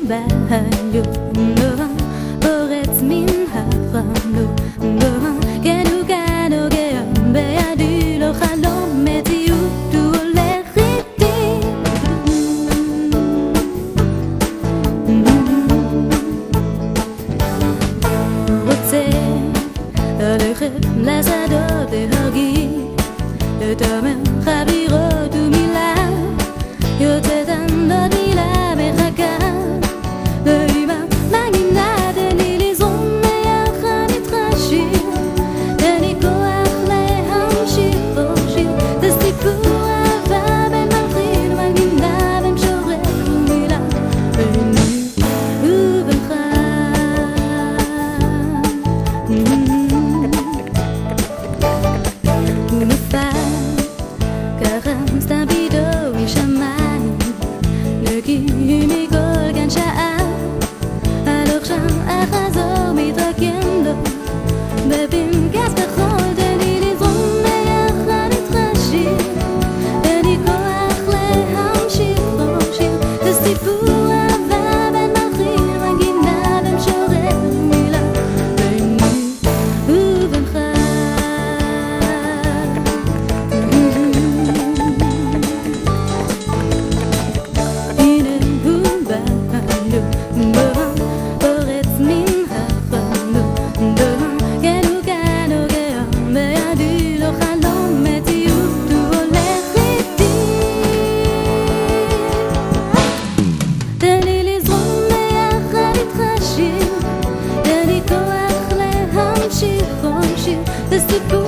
בעיונו פורץ מן החלום כן הוא כאן נוגע בידי לא חלום מציאות הוא הולך איתי רוצה ללכת לשדות להרגיש את המרחב לראות ומילה יוצאת עוד מילה מחכה לאמא מנגינה תן לי לזרום ביחד איתך שיר תן לי כוח להמשיך שיר זה סיפור אהבה בין מלחין ומנגינה בין משורר ומילה ביני ובינך הוא נפל ככה סתם פתאום משמיים נקי מכל כאן שעה הלוך שם החזור מתרקם לו בפנקס כחול תן לי לזרום ביחד איתך שיר תן לי כוח להמשיך שיר זה סיפור אהבה בין מלחין מנגינה בין משורר ומילה ביני ובינך פורץ מן החלום כן הוא כאן נוגע בידי לא חלום מציאות הוא הולך איתי תן לי לזרום ביחד איתך שיר תן לי כוח להמשיך שיר זה סיפור